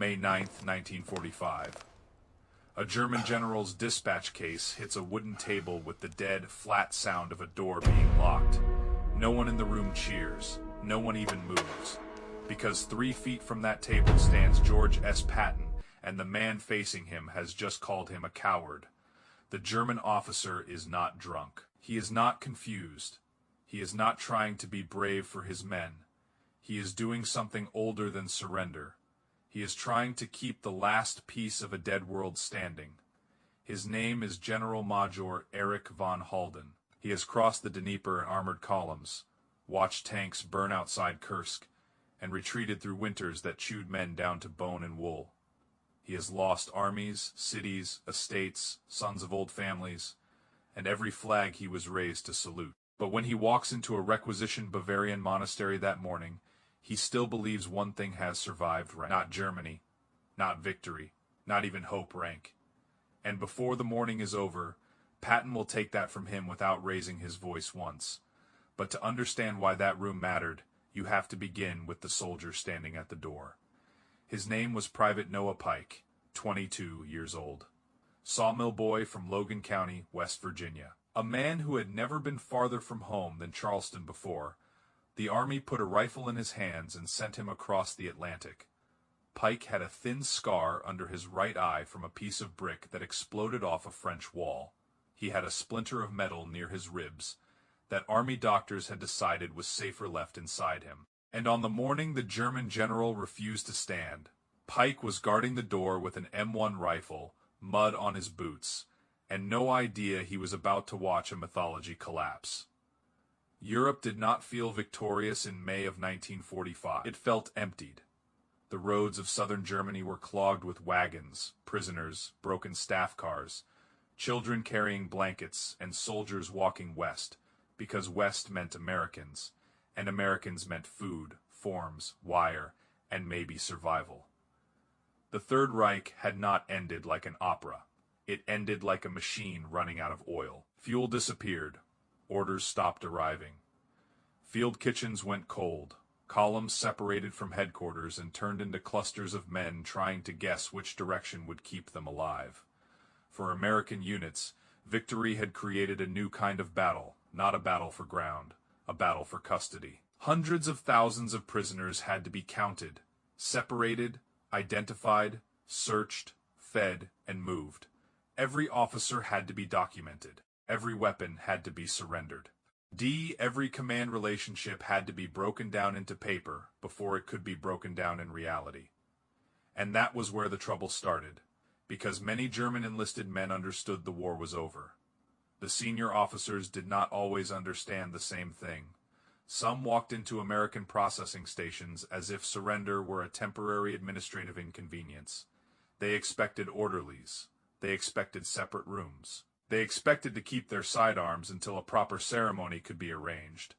May 9, 1945. A German general's dispatch case hits a wooden table with the dead, flat sound of a door being locked. No one in the room cheers. No one even moves. Because 3 feet from that table stands George S. Patton, and the man facing him has just called him a coward. The German officer is not drunk. He is not confused. He is not trying to be brave for his men. He is doing something older than surrender. He is trying to keep the last piece of a dead world standing. His name is General Major Erich von Halden. He has crossed the Dnieper in armored columns, watched tanks burn outside Kursk, and retreated through winters that chewed men down to bone and wool. He has lost armies, cities, estates, sons of old families, and every flag he was raised to salute. But when he walks into a requisitioned Bavarian monastery that morning, he still believes one thing has survived rank. Not Germany, not victory, not even hope rank. And before the morning is over, Patton will take that from him without raising his voice once. But to understand why that room mattered, you have to begin with the soldier standing at the door. His name was Private Noah Pike, 22 years old. Sawmill boy from Logan County, West Virginia. A man who had never been farther from home than Charleston before. The Army put a rifle in his hands and sent him across the Atlantic. Pike had a thin scar under his right eye from a piece of brick that exploded off a French wall. He had a splinter of metal near his ribs that Army doctors had decided was safer left inside him. And on the morning the German general refused to stand, Pike was guarding the door with an M1 rifle, mud on his boots, and no idea he was about to watch a mythology collapse. Europe did not feel victorious in May of 1945. It felt emptied. The roads of southern Germany were clogged with wagons, prisoners, broken staff cars, children carrying blankets, and soldiers walking west, because west meant Americans, and Americans meant food, forms, wire, and maybe survival. The Third Reich had not ended like an opera. It ended like a machine running out of oil. Fuel disappeared. Orders stopped arriving. Field kitchens went cold. Columns separated from headquarters and turned into clusters of men trying to guess which direction would keep them alive. For American units, victory had created a new kind of battle, not a battle for ground, a battle for custody. Hundreds of thousands of prisoners had to be counted, separated, identified, searched, fed, and moved. Every officer had to be documented. Every weapon had to be surrendered. Every command relationship had to be broken down into paper before it could be broken down in reality. And that was where the trouble started, because many German enlisted men understood the war was over. The senior officers did not always understand the same thing. Some walked into American processing stations as if surrender were a temporary administrative inconvenience. They expected orderlies. They expected separate rooms. They expected to keep their sidearms until a proper ceremony could be arranged.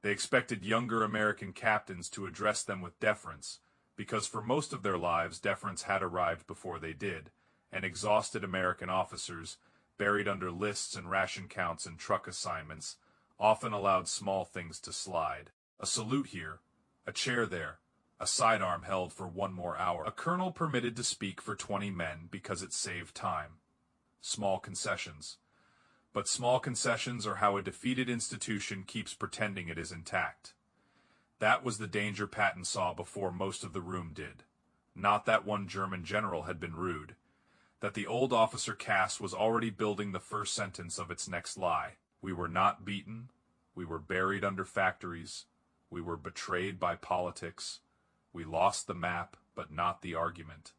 They expected younger American captains to address them with deference, because for most of their lives deference had arrived before they did, and exhausted American officers, buried under lists and ration counts and truck assignments, often allowed small things to slide. A salute here, a chair there, a sidearm held for 1 more hour. A colonel permitted to speak for 20 men because it saved time. Small concessions. But small concessions are how a defeated institution keeps pretending it is intact. That was the danger Patton saw before most of the room did. Not that one German general had been rude. That the old officer caste was already building the first sentence of its next lie. We were not beaten. We were buried under factories. We were betrayed by politics. We lost the map, but not the argument.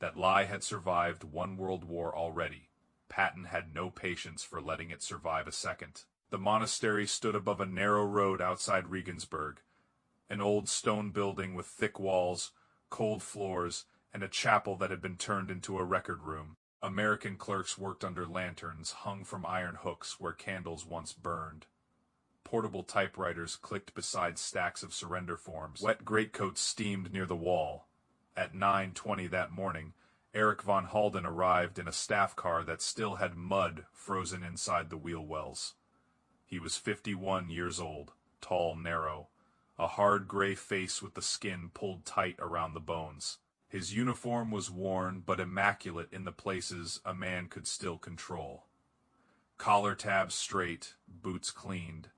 That lie had survived 1 world war already. Patton had no patience for letting it survive a second. The monastery stood above a narrow road outside Regensburg, an old stone building with thick walls, cold floors, and a chapel that had been turned into a record room. American clerks worked under lanterns hung from iron hooks where candles once burned. Portable typewriters clicked beside stacks of surrender forms. Wet greatcoats steamed near the wall. At 9:20 that morning, Erich von Halden arrived in a staff car that still had mud frozen inside the wheel wells. He was 51 years old, tall, narrow, a hard gray face with the skin pulled tight around the bones. His uniform was worn but immaculate in the places a man could still control. Collar tabs straight, boots cleaned.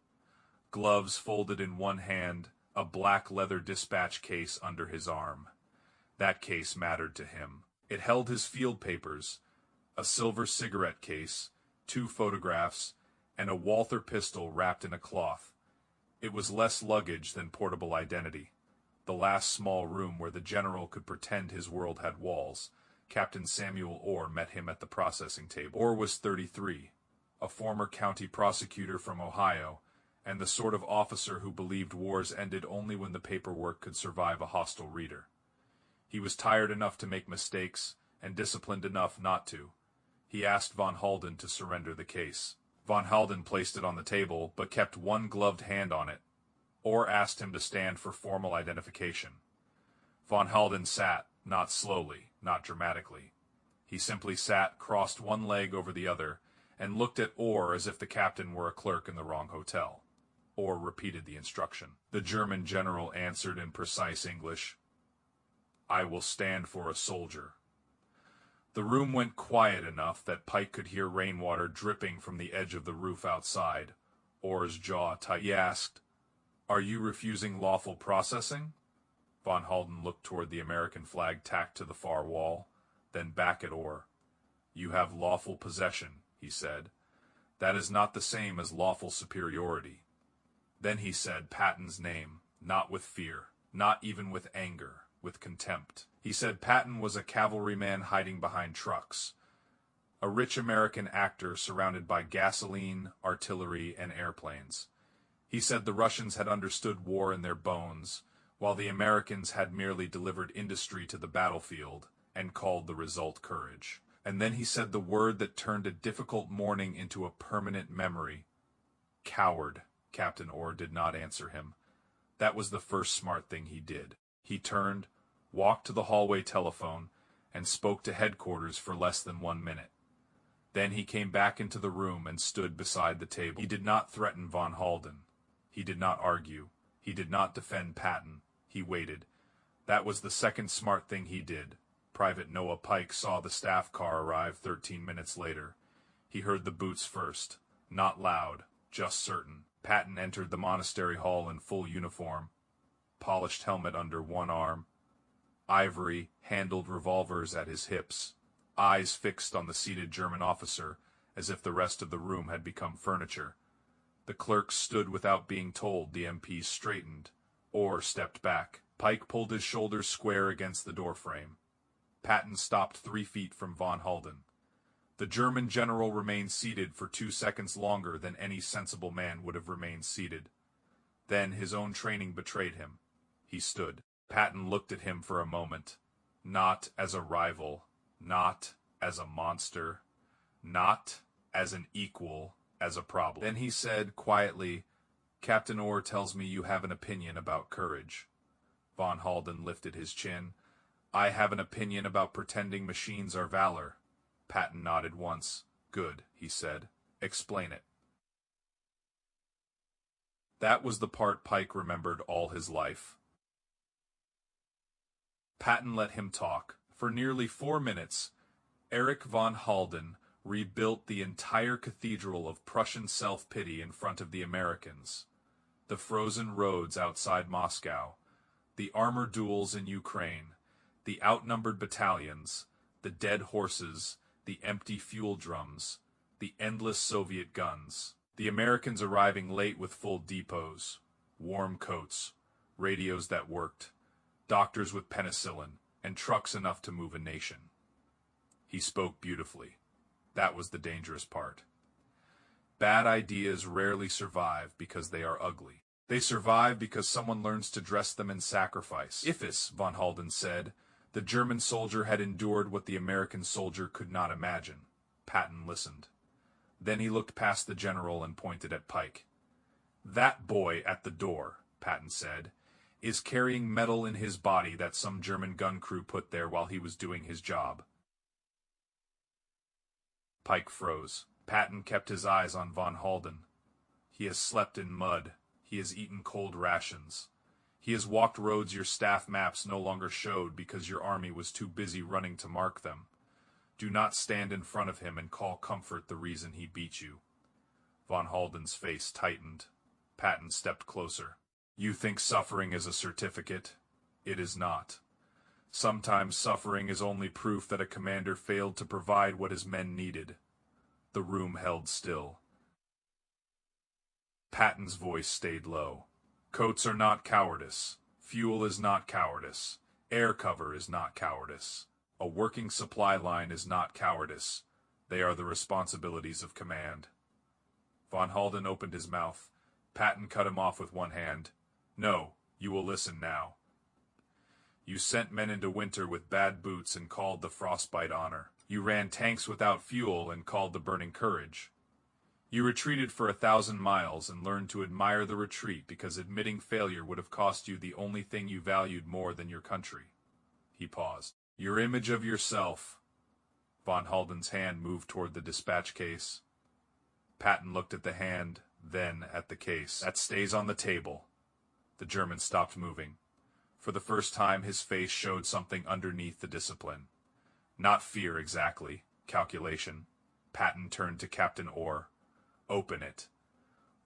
Gloves folded in one hand, a black leather dispatch case under his arm. That case mattered to him. It held his field papers, a silver cigarette case, 2 photographs, and a Walther pistol wrapped in a cloth. It was less luggage than portable identity. The last small room where the general could pretend his world had walls. Captain Samuel Orr met him at the processing table. Orr was 33, a former county prosecutor from Ohio, and the sort of officer who believed wars ended only when the paperwork could survive a hostile reader. He was tired enough to make mistakes, and disciplined enough not to. He asked von Halden to surrender the case. Von Halden placed it on the table, but kept one gloved hand on it. Orr asked him to stand for formal identification. Von Halden sat, not slowly, not dramatically. He simply sat, crossed one leg over the other, and looked at Orr as if the captain were a clerk in the wrong hotel. Orr repeated the instruction. The German general answered in precise English, "I will stand for a soldier." The room went quiet enough that Pike could hear rainwater dripping from the edge of the roof outside. Orr's jaw tightened. He asked, "Are you refusing lawful processing?" Von Halden looked toward the American flag tacked to the far wall, then back at Orr. "You have lawful possession," he said. "That is not the same as lawful superiority." Then he said Patton's name, not with fear, not even with anger, with contempt. He said Patton was a cavalryman hiding behind trucks, a rich American actor surrounded by gasoline, artillery, and airplanes. He said the Russians had understood war in their bones, while the Americans had merely delivered industry to the battlefield and called the result courage. And then he said the word that turned a difficult morning into a permanent memory. Coward. Captain Orr did not answer him. That was the first smart thing he did. He turned, walked to the hallway telephone, and spoke to headquarters for less than 1 minute. Then he came back into the room and stood beside the table. He did not threaten von Halden. He did not argue. He did not defend Patton. He waited. That was the second smart thing he did. Private Noah Pike saw the staff car arrive 13 minutes later. He heard the boots first. Not loud, just certain. Patton entered the monastery hall in full uniform, polished helmet under one arm, ivory, handled revolvers at his hips, eyes fixed on the seated German officer, as if the rest of the room had become furniture. The clerks stood without being told. The MPs straightened. Orr stepped back. Pike pulled his shoulders square against the doorframe. Patton stopped 3 feet from von Halden. The German general remained seated for 2 seconds longer than any sensible man would have remained seated. Then his own training betrayed him. He stood. Patton looked at him for a moment. Not as a rival, not as a monster, not as an equal, as a problem. Then he said quietly, "Captain Orr tells me you have an opinion about courage." Von Halden lifted his chin. "I have an opinion about pretending machines are valor." Patton nodded once. "Good," he said. "Explain it." That was the part Pike remembered all his life. Patton let him talk. For nearly 4 minutes, Erich von Halden rebuilt the entire cathedral of Prussian self-pity in front of the Americans. The frozen roads outside Moscow, the armor duels in Ukraine, the outnumbered battalions, the dead horses, the empty fuel drums, the endless Soviet guns, the Americans arriving late with full depots, warm coats, radios that worked, doctors with penicillin, and trucks enough to move a nation. He spoke beautifully. That was the dangerous part. Bad ideas rarely survive because they are ugly. They survive because someone learns to dress them in sacrifice. Ifis, von Halden said, the German soldier had endured what the American soldier could not imagine. Patton listened. Then he looked past the general and pointed at Pike. "That boy at the door," Patton said, "is carrying metal in his body that some German gun crew put there while he was doing his job." Pike froze. Patton kept his eyes on von Halden. He has slept in mud. He has eaten cold rations. He has walked roads your staff maps no longer showed because your army was too busy running to mark them. Do not stand in front of him and call comfort the reason he beat you." Von Halden's face tightened. Patton stepped closer. "You think suffering is a certificate? It is not. Sometimes suffering is only proof that a commander failed to provide what his men needed." The room held still. Patton's voice stayed low. "Coats are not cowardice. Fuel is not cowardice. Air cover is not cowardice. A working supply line is not cowardice. They are the responsibilities of command." Von Halden opened his mouth. Patton cut him off with one hand. "No, you will listen now. You sent men into winter with bad boots and called the frostbite honor. You ran tanks without fuel and called the burning courage. You retreated for 1,000 miles and learned to admire the retreat because admitting failure would have cost you the only thing you valued more than your country." He paused. "Your image of yourself." Von Halden's hand moved toward the dispatch case. Patton looked at the hand, then at the case. "That stays on the table." The German stopped moving. For the first time his face showed something underneath the discipline. Not fear exactly, calculation. Patton turned to Captain Orr. "Open it."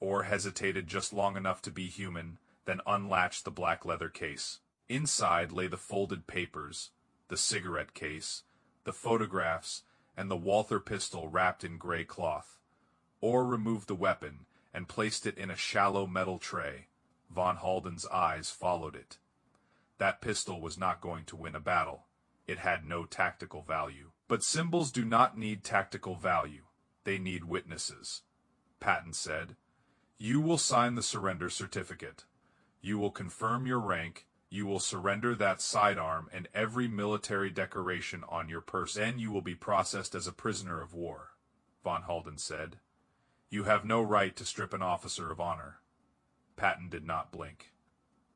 Orr hesitated just long enough to be human, then unlatched the black leather case. Inside lay the folded papers, the cigarette case, the photographs, and the Walther pistol wrapped in gray cloth. Orr removed the weapon and placed it in a shallow metal tray. Von Halden's eyes followed it. That pistol was not going to win a battle. It had no tactical value. But symbols do not need tactical value. They need witnesses. Patton said, "You will sign the surrender certificate. You will confirm your rank. You will surrender that sidearm and every military decoration on your person. Then you will be processed as a prisoner of war," Von Halden said. "You have no right to strip an officer of honor." Patton did not blink.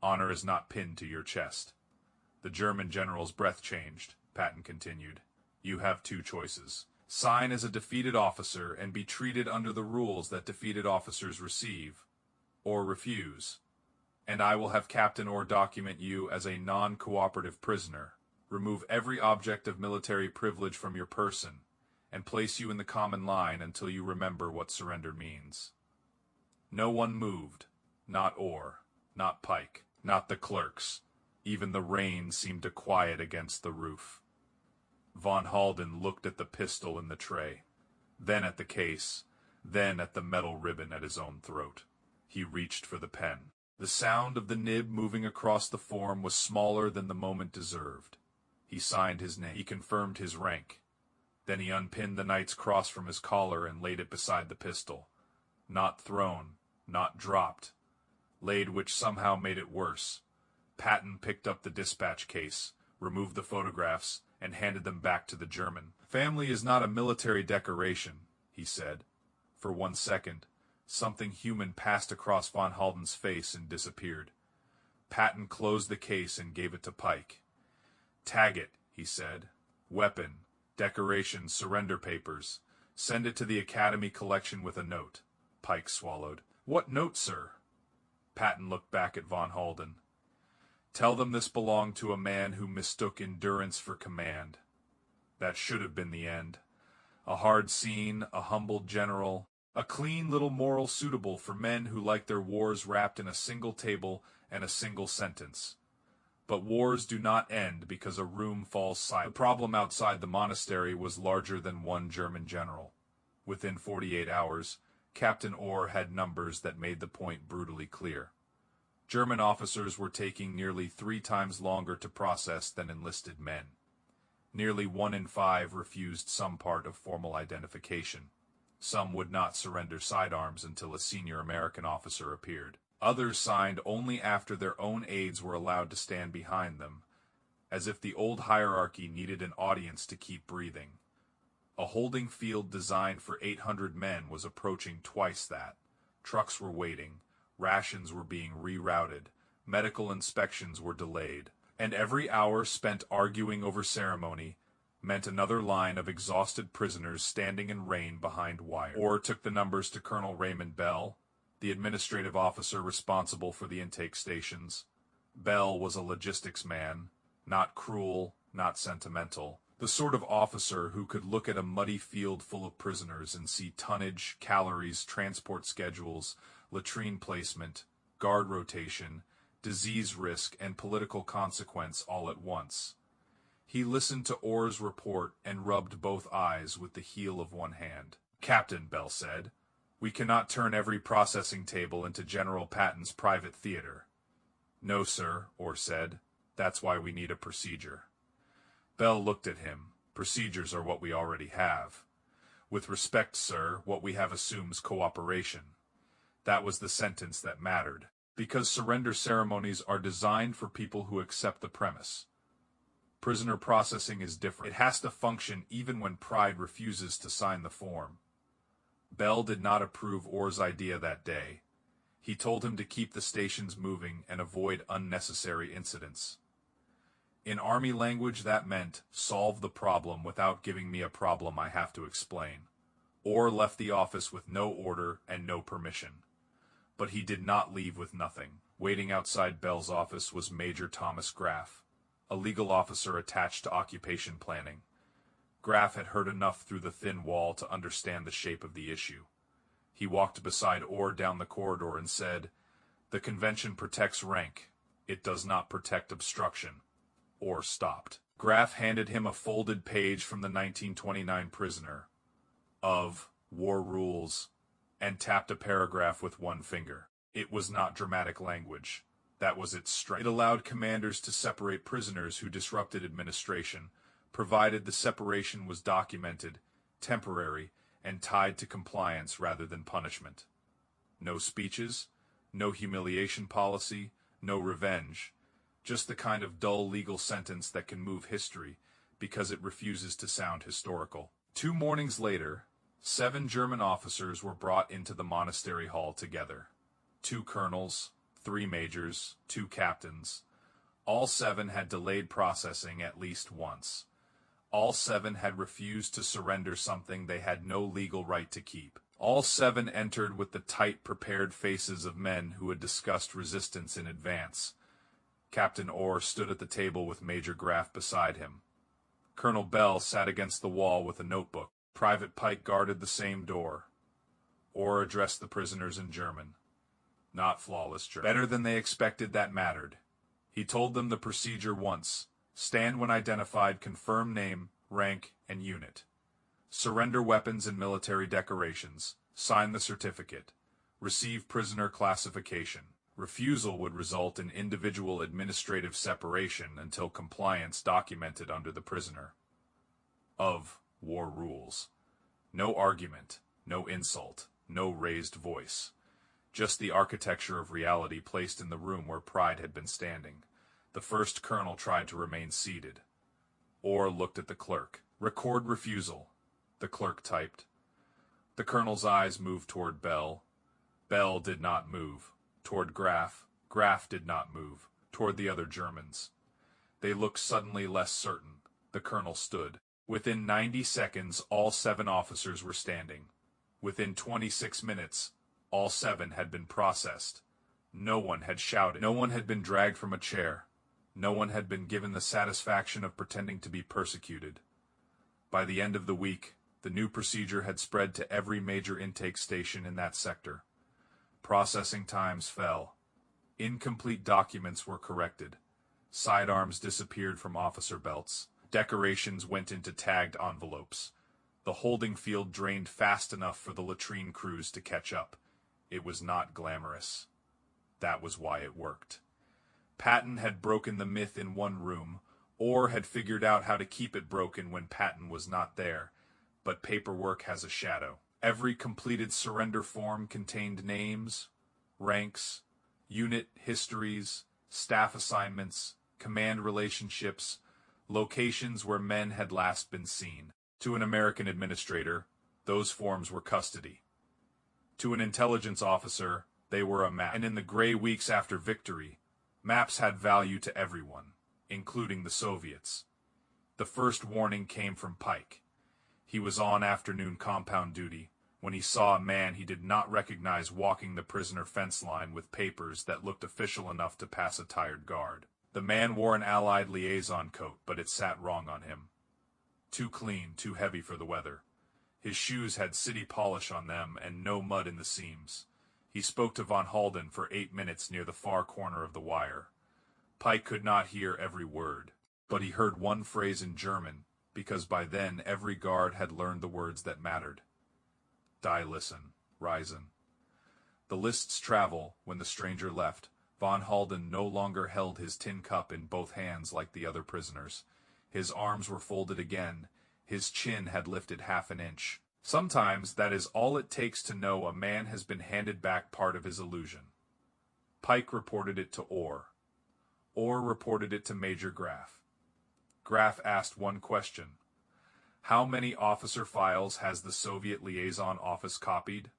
"Honor is not pinned to your chest." The German general's breath changed. Patton continued, "You have two choices. Sign as a defeated officer and be treated under the rules that defeated officers receive, or refuse. And I will have Captain Orr document you as a non-cooperative prisoner, remove every object of military privilege from your person, and place you in the common line until you remember what surrender means." No one moved. Not Orr, not Pike, not the clerks. Even the rain seemed to quiet against the roof. Von Halden looked at the pistol in the tray, then at the case, then at the metal ribbon at his own throat. He reached for the pen. The sound of the nib moving across the form was smaller than the moment deserved. He signed his name. He confirmed his rank. Then he unpinned the knight's cross from his collar and laid it beside the pistol. Not thrown, not dropped. Laid, which somehow made it worse. Patton picked up the dispatch case, removed the photographs, and handed them back to the German. "Family is not a military decoration," he said. For 1 second, something human passed across Von Halden's face and disappeared. Patton closed the case and gave it to Pike. "Tag it," he said. "Weapon, decoration, surrender papers. Send it to the Academy collection with a note." Pike swallowed. "What note, sir?" Patton looked back at Von Halden. "Tell them this belonged to a man who mistook endurance for command. That should have been the end. A hard scene, a humbled general, a clean little moral suitable for men who like their wars wrapped in a single table and a single sentence. But wars do not end because a room falls silent. The problem outside the monastery was larger than one German general. Within 48 hours, Captain Orr had numbers that made the point brutally clear. German officers were taking nearly 3 times longer to process than enlisted men. Nearly 1 in 5 refused some part of formal identification. Some would not surrender sidearms until a senior American officer appeared. Others signed only after their own aides were allowed to stand behind them, as if the old hierarchy needed an audience to keep breathing. A holding field designed for 800 men was approaching twice that. Trucks were waiting. Rations were being rerouted, medical inspections were delayed, and every hour spent arguing over ceremony meant another line of exhausted prisoners standing in rain behind wire. Orr took the numbers to Colonel Raymond Bell, the administrative officer responsible for the intake stations. Bell was a logistics man, not cruel, not sentimental. The sort of officer who could look at a muddy field full of prisoners and see tonnage, calories, transport schedules, latrine placement, guard rotation, disease risk, and political consequence all at once. He listened to Orr's report and rubbed both eyes with the heel of one hand. "Captain," Bell said, "we cannot turn every processing table into General Patton's private theater." "No, sir," Orr said. "That's why we need a procedure." Bell looked at him. "Procedures are what we already have." "With respect, sir, what we have assumes cooperation." That was the sentence that mattered, because surrender ceremonies are designed for people who accept the premise. Prisoner processing is different. It has to function even when pride refuses to sign the form. Bell did not approve Orr's idea that day. He told him to keep the stations moving and avoid unnecessary incidents. In Army language, that meant, solve the problem without giving me a problem I have to explain. Orr left the office with no order and no permission. But he did not leave with nothing. Waiting outside Bell's office was Major Thomas Graff, a legal officer attached to occupation planning. Graff had heard enough through the thin wall to understand the shape of the issue. He walked beside Orr down the corridor and said, "The convention protects rank. It does not protect obstruction." Orr stopped. Graff handed him a folded page from the 1929 prisoner of War Rules and tapped a paragraph with one finger. It was not dramatic language. That was its strength. It allowed commanders to separate prisoners who disrupted administration, provided the separation was documented, temporary, and tied to compliance rather than punishment. No speeches, no humiliation policy, no revenge. Just the kind of dull legal sentence that can move history because it refuses to sound historical. 2 mornings later, 7 German officers were brought into the monastery hall together. 2 colonels, 3 majors, 2 captains. All 7 had delayed processing at least once. All 7 had refused to surrender something they had no legal right to keep. All 7 entered with the tight, prepared faces of men who had discussed resistance in advance. Captain Orr stood at the table with Major Graff beside him. Colonel Bell sat against the wall with a notebook. Private Pike guarded the same door. Orr addressed the prisoners in German. Not flawless German. Better than they expected, that mattered. He told them the procedure once. Stand when identified, confirm name, rank, and unit. Surrender weapons and military decorations. Sign the certificate. Receive prisoner classification. Refusal would result in individual administrative separation until compliance documented under the prisoner of War Rules. No argument, no insult, no raised voice. Just the architecture of reality placed in the room where pride had been standing. The first colonel tried to remain seated. Orr looked at the clerk. Record refusal. The clerk typed. The colonel's eyes moved toward Bell. Bell did not move. Toward Graff. Graff did not move. Toward the other Germans. They looked suddenly less certain. The colonel stood. Within 90 seconds, all 7 officers were standing. Within 26 minutes, all 7 had been processed. No one had shouted. No one had been dragged from a chair. No one had been given the satisfaction of pretending to be persecuted. By the end of the week, the new procedure had spread to every major intake station in that sector. Processing times fell. Incomplete documents were corrected. Sidearms disappeared from officer belts. Decorations went into tagged envelopes. The holding field drained fast enough for the latrine crews to catch up. It was not glamorous. That was why it worked. Patton had broken the myth in one room. Orr had figured out how to keep it broken when Patton was not there. But paperwork has a shadow. Every completed surrender form contained names, ranks, unit histories, staff assignments, command relationships, locations where men had last been seen. To an American administrator, those forms were custody. To an intelligence officer, they were a map. And in the gray weeks after victory, maps had value to everyone, including the Soviets. The first warning came from Pike. He was on afternoon compound duty when he saw a man he did not recognize walking the prisoner fence line with papers that looked official enough to pass a tired guard. The man wore an Allied liaison coat, but it sat wrong on him. Too clean, too heavy for the weather. His shoes had city polish on them and no mud in the seams. He spoke to von Halden for 8 minutes near the far corner of the wire. Pike could not hear every word, but he heard one phrase in German, because by then every guard had learned the words that mattered. Die listen, Reisen. The lists travel. When the stranger left, von Halden no longer held his tin cup in both hands like the other prisoners. His arms were folded again. His chin had lifted half an inch. Sometimes that is all it takes to know a man has been handed back part of his illusion. Pike reported it to Orr. Orr reported it to Major Graf. Graf asked one question. How many officer files has the Soviet liaison office copied?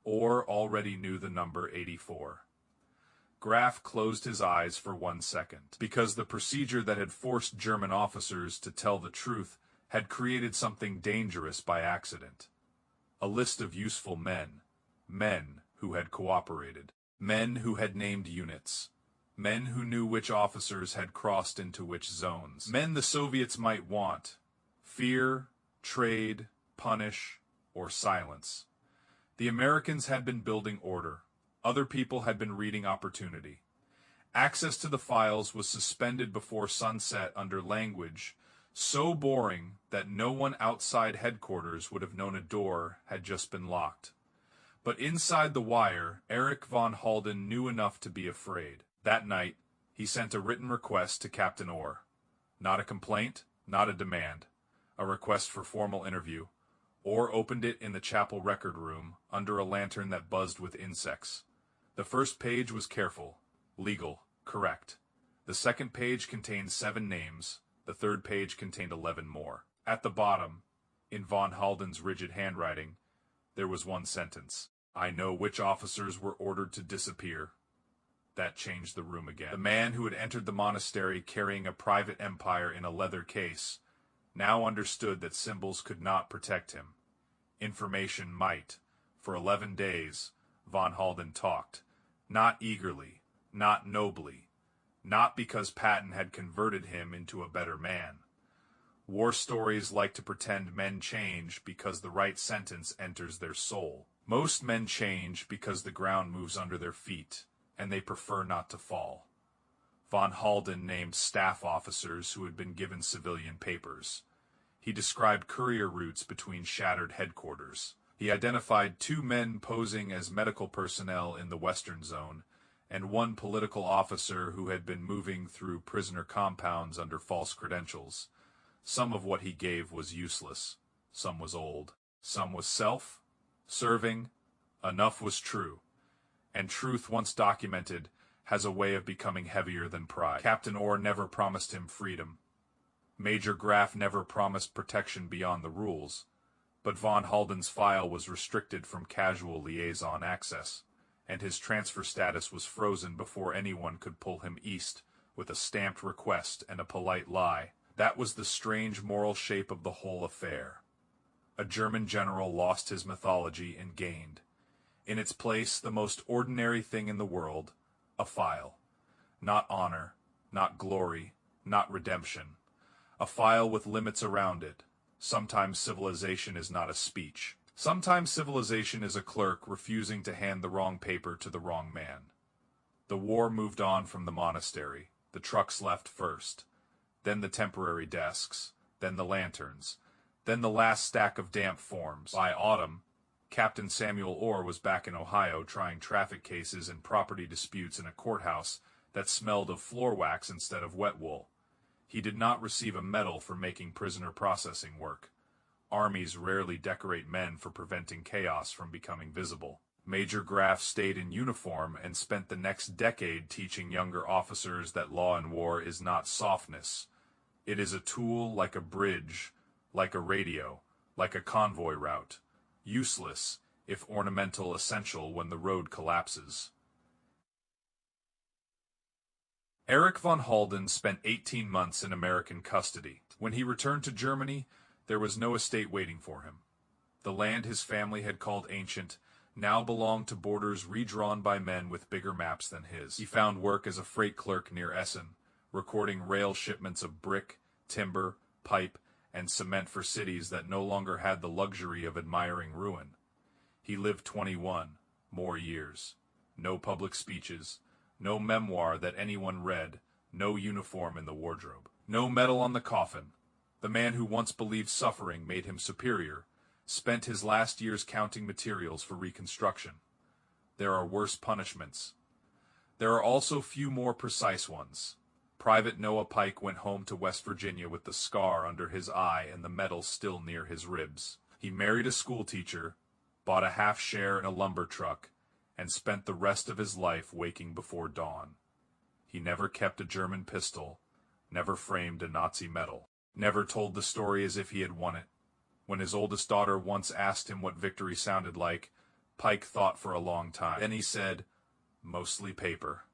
Orr already knew the number 84. Graf closed his eyes for 1 second, because the procedure that had forced German officers to tell the truth had created something dangerous by accident. A list of useful men. Men who had cooperated. Men who had named units. Men who knew which officers had crossed into which zones. Men the Soviets might want. Fear, trade, punish, or silence. The Americans had been building order. Other people had been reading opportunity. Access to the files was suspended before sunset under language so boring that no one outside headquarters would have known a door had just been locked. But inside the wire, Erich von Halden knew enough to be afraid. That night, he sent a written request to Captain Orr. Not a complaint, not a demand. A request for formal interview. Orr opened it in the chapel record room, under a lantern that buzzed with insects. The first page was careful, legal, correct. The second page contained 7 names. The third page contained 11 more. At the bottom, in von Halden's rigid handwriting, there was one sentence. I know which officers were ordered to disappear. That changed the room again. The man who had entered the monastery carrying a private empire in a leather case now understood that symbols could not protect him. Information might. For 11 days, von Halden talked. Not eagerly, not nobly. Not because Patton had converted him into a better man. War stories like to pretend men change because the right sentence enters their soul. Most men change because the ground moves under their feet, and they prefer not to fall. Von Halden named staff officers who had been given civilian papers. He described courier routes between shattered headquarters. He identified 2 men posing as medical personnel in the Western Zone, and 1 political officer who had been moving through prisoner compounds under false credentials. Some of what he gave was useless. Some was old. Some was self-serving. Enough was true. And truth, once documented, has a way of becoming heavier than pride. Captain Orr never promised him freedom. Major Graf never promised protection beyond the rules. But von Halden's file was restricted from casual liaison access, and his transfer status was frozen before anyone could pull him east with a stamped request and a polite lie. That was the strange moral shape of the whole affair. A German general lost his mythology and gained, in its place, the most ordinary thing in the world, a file. Not honor, not glory, not redemption. A file with limits around it. Sometimes civilization is not a speech. Sometimes civilization is a clerk refusing to hand the wrong paper to the wrong man. The war moved on from the monastery. The trucks left first. Then the temporary desks. Then the lanterns. Then the last stack of damp forms. By autumn, Captain Samuel Orr was back in Ohio trying traffic cases and property disputes in a courthouse that smelled of floor wax instead of wet wool. He did not receive a medal for making prisoner processing work. Armies rarely decorate men for preventing chaos from becoming visible. Major Graf stayed in uniform and spent the next decade teaching younger officers that law and war is not softness. It is a tool like a bridge, like a radio, like a convoy route. Useless, if ornamental, essential when the road collapses. Erich von Halden spent 18 months in American custody. When he returned to Germany, there was no estate waiting for him. The land his family had called ancient now belonged to borders redrawn by men with bigger maps than his. He found work as a freight clerk near Essen, recording rail shipments of brick, timber, pipe, and cement for cities that no longer had the luxury of admiring ruin. He lived 21 more years. No public speeches, no memoir that anyone read, no uniform in the wardrobe, no medal on the coffin. The man who once believed suffering made him superior spent his last years counting materials for reconstruction. There are worse punishments. There are also few more precise ones. Private Noah Pike went home to West Virginia with the scar under his eye and the medal still near his ribs. He married a schoolteacher, bought a half share in a lumber truck, and spent the rest of his life waking before dawn. He never kept a German pistol, never framed a Nazi medal, never told the story as if he had won it. When his oldest daughter once asked him what victory sounded like, Pike thought for a long time. Then he said, "Mostly paper."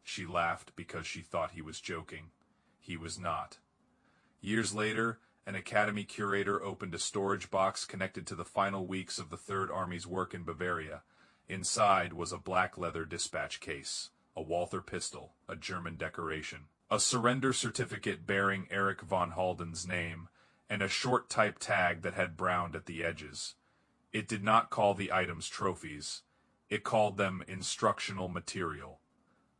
She laughed because she thought he was joking. He was not. Years later, an academy curator opened a storage box connected to the final weeks of the Third Army's work in Bavaria. Inside was a black leather dispatch case, a Walther pistol, a German decoration, a surrender certificate bearing Erich von Halden's name, and a short type tag that had browned at the edges. It did not call the items trophies. It called them instructional material.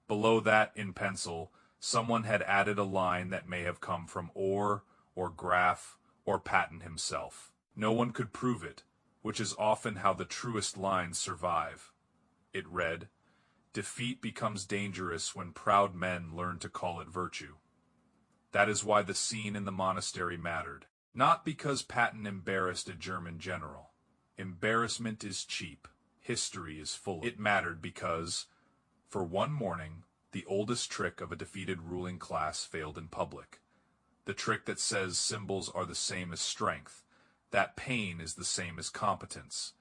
Below that, in pencil, someone had added a line that may have come from Orr, or Graf, or Patton himself. No one could prove it, which is often how the truest lines survive. It read, "Defeat becomes dangerous when proud men learn to call it virtue." That is why the scene in the monastery mattered. Not because Patton embarrassed a German general. Embarrassment is cheap. History is full. It mattered because, for one morning, the oldest trick of a defeated ruling class failed in public. The trick that says symbols are the same as strength, that pain is the same as competence,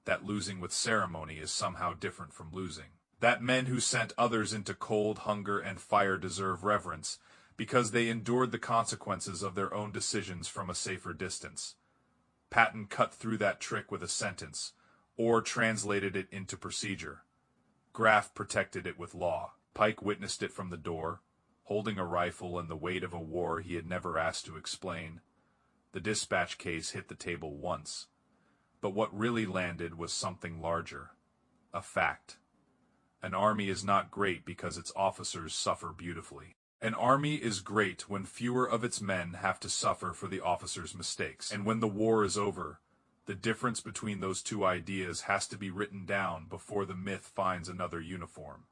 that losing with ceremony is somehow different from losing, that men who sent others into cold, hunger, and fire deserve reverence because they endured the consequences of their own decisions from a safer distance. Patton cut through that trick with a sentence, or translated it into procedure. Graf protected it with law. Pike witnessed it from the door, holding a rifle and the weight of a war he had never asked to explain. The dispatch case hit the table once, but what really landed was something larger. A fact. An army is not great because its officers suffer beautifully. An army is great when fewer of its men have to suffer for the officers' mistakes. And when the war is over, the difference between those two ideas has to be written down before the myth finds another uniform.